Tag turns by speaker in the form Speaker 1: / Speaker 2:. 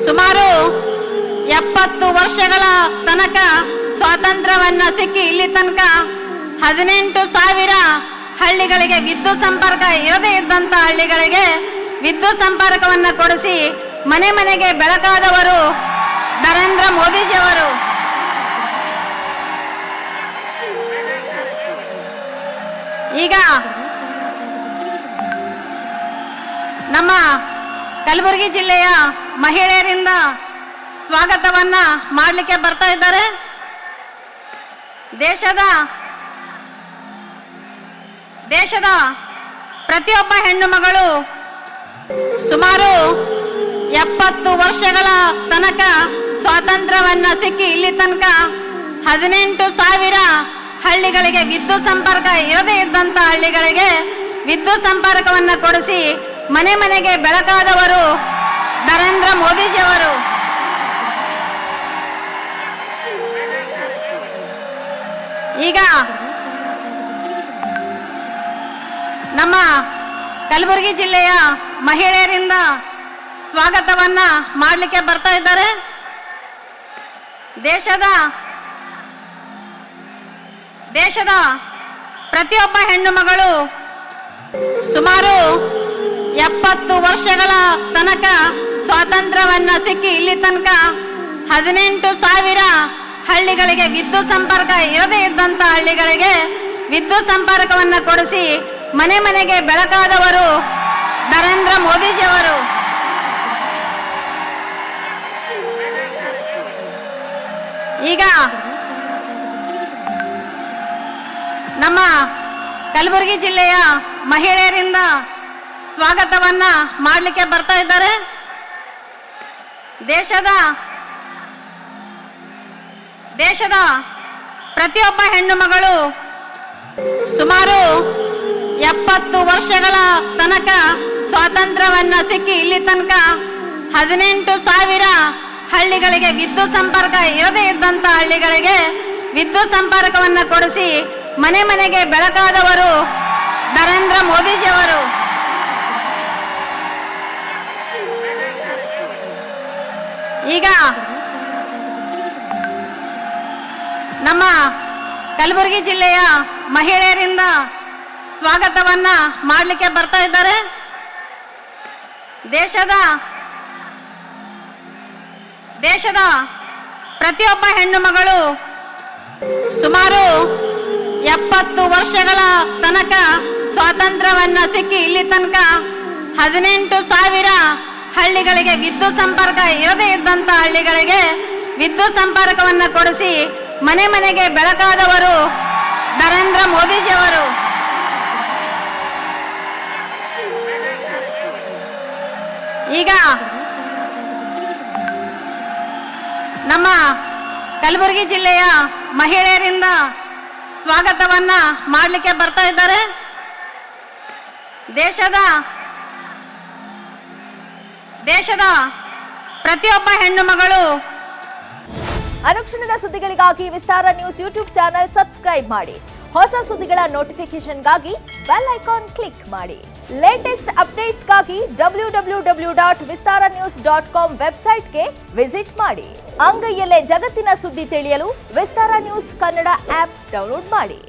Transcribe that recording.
Speaker 1: ಸುಮಾರು 70 ವರ್ಷಗಳ ತನಕ ಸ್ವಾತಂತ್ರ್ಯವನ್ನ ಸಿಕ್ಕಿ ಇಲ್ಲಿ ತನಕ 18,000 ಹಳ್ಳಿಗಳಿಗೆ ವಿದ್ಯುತ್ ಸಂಪರ್ಕ ಇರದೇ ಇದ್ದಂತ ಹಳ್ಳಿಗಳಿಗೆ ವಿದ್ಯುತ್ ಸಂಪರ್ಕವನ್ನ ಕೊಡಿಸಿ ಮನೆ ಮನೆಗೆ ಬೆಳಕಾದವರು ನರೇಂದ್ರ ಮೋದಿಜಿಯವರು. ಈಗ ನಮ್ಮ ಕಲಬುರಗಿ ಜಿಲ್ಲೆಯ ಮಹಿಳೆಯರಿಂದ ಸ್ವಾಗತವನ್ನ ಮಾಡಲಿಕ್ಕೆ ಬರ್ತಾ ಇದ್ದಾರೆ. ದೇಶದ ಪ್ರತಿಯೊಬ್ಬ ಹೆಣ್ಣು ಮಗಳು ಸುಮಾರು 70 ವರ್ಷಗಳ ತನಕ ಸ್ವಾತಂತ್ರ್ಯವನ್ನ ಸಿಕ್ಕಿ ಇಲ್ಲಿ ತನಕ 18,000 ಹಳ್ಳಿಗಳಿಗೆ ವಿದ್ಯುತ್ ಸಂಪರ್ಕ ಇರದೇ ಇದ್ದಂತ ಹಳ್ಳಿಗಳಿಗೆ ವಿದ್ಯುತ್ ಸಂಪರ್ಕವನ್ನ ಕೊಡಿಸಿ ಮನೆ ಮನೆಗೆ ಬೆಳಕಾದವರು ನರೇಂದ್ರ ಮೋದಿಜಿಯವರು. ಈಗ ನಮ್ಮ ಕಲಬುರಗಿ ಜಿಲ್ಲೆಯ ಮಹಿಳೆಯರಿಂದ ಸ್ವಾಗತವನ್ನ ಮಾಡಲಿಕ್ಕೆ ಬರ್ತಾ ಇದ್ದಾರೆ. ದೇಶದ ಪ್ರತಿಯೊಬ್ಬ ಹೆಣ್ಣು ಮಗಳು ಸುಮಾರು 70 ವರ್ಷಗಳ ತನಕ ಸ್ವಾತಂತ್ರ್ಯವನ್ನ ಸಿಕ್ಕಿ ಇಲ್ಲಿ ತನಕ 18,000 ಹಳ್ಳಿಗಳಿಗೆ ವಿದ್ಯುತ್ ಸಂಪರ್ಕ ಇರದೇ ಇದ್ದಂತ ಹಳ್ಳಿಗಳಿಗೆ ವಿದ್ಯುತ್ ಸಂಪರ್ಕವನ್ನ ಕೊಡಿಸಿ ಮನೆ ಮನೆಗೆ ಬೆಳಕಾದವರು ನರೇಂದ್ರ ಮೋದಿಜಿಯವರು. ಈಗ ನಮ್ಮ ಕಲಬುರಗಿ ಜಿಲ್ಲೆಯ ಮಹಿಳೆಯರಿಂದ ಸ್ವಾಗತವನ್ನ ಮಾಡಲಿಕ್ಕೆ ಬರ್ತಾ ಇದ್ದಾರೆ. ದೇಶದ ಪ್ರತಿಯೊಬ್ಬ ಹೆಣ್ಣು ಮಗಳು ಸುಮಾರು 70 ವರ್ಷಗಳ ತನಕ ಸ್ವಾತಂತ್ರ್ಯವನ್ನ ಸಿಕ್ಕಿ ಇಲ್ಲಿ ತನಕ 18,000 ಹಳ್ಳಿಗಳಿಗೆ ವಿದ್ಯುತ್ ಸಂಪರ್ಕ ಇರದೇ ಇದ್ದಂತ ಹಳ್ಳಿಗಳಿಗೆ ವಿದ್ಯುತ್ ಸಂಪರ್ಕವನ್ನ ಕೊಡಿಸಿ ಮನೆ ಮನೆಗೆ ಬೆಳಕಾದವರು ನರೇಂದ್ರ ಮೋದಿಜಿಯವರು. ಈಗ ನಮ್ಮ ಕಲಬುರಗಿ ಜಿಲ್ಲೆಯ ಮಹಿಳೆಯರಿಂದ ಸ್ವಾಗತವನ್ನ ಮಾಡಲಿಕ್ಕೆ ಬರ್ತಾ ಇದ್ದಾರೆ. ದೇಶದ ಪ್ರತಿಯೊಬ್ಬ ಹೆಣ್ಣು ಮಗಳು ಸುಮಾರು 70 ವರ್ಷಗಳ ತನಕ ಸ್ವಾತಂತ್ರ್ಯವನ್ನ ಸಿಕ್ಕಿ ಇಲ್ಲಿ ತನಕ 18,000 ಹಳ್ಳಿಗಳಿಗೆ ವಿದ್ಯುತ್ ಸಂಪರ್ಕ ಇರದೇ ಇದ್ದಂತ ಹಳ್ಳಿಗಳಿಗೆ ವಿದ್ಯುತ್ ಸಂಪರ್ಕವನ್ನ ಕೊಡಿಸಿ ಮನೆ ಮನೆಗೆ ಬೆಳಕಾದವರು ನರೇಂದ್ರ ಮೋದಿಜಿಯವರು. ಈಗ ನಮ್ಮ ಕಲಬುರಗಿ ಜಿಲ್ಲೆಯ ಮಹಿಳೆಯರಿಂದ ಸ್ವಾಗತವನ್ನ ಮಾಡಲಿಕ್ಕೆ ಬರ್ತಾ ಇದ್ದಾರೆ. ದೇಶದ ಪ್ರತಿಯೊಬ್ಬ ಹೆಣ್ಣು ಮಗಳು
Speaker 2: ಅನುಕ್ಷಣದ ಸುದ್ದಿಗಳಿಗಾಗಿ ವಿಸ್ತಾರ ನ್ಯೂಸ್ ಯೂಟ್ಯೂಬ್ ಚಾನೆಲ್ ಸಬ್ಸ್ಕ್ರೈಬ್ ಮಾಡಿ. ಹೊಸ ಸುದ್ದಿಗಳ ನೋಟಿಫಿಕೇಶನ್ಗಾಗಿ ಬೆಲ್ ಐಕಾನ್ ಕ್ಲಿಕ್ ಮಾಡಿ. ಲೇಟೆಸ್ಟ್ ಅಪ್ಡೇಟ್ಸ್ಗಾಗಿ www.vistaranews.com ವೆಬ್ಸೈಟ್ಗೆ ವಿಸಿಟ್ ಮಾಡಿ. ಅಂಗೈಯಲ್ಲೇ ಜಗತ್ತಿನ ಸುದ್ದಿ ತಿಳಿಯಲು ವಿಸ್ತಾರ ನ್ಯೂಸ್ ಕನ್ನಡ ಆಪ್ ಡೌನ್ಲೋಡ್ ಮಾಡಿ.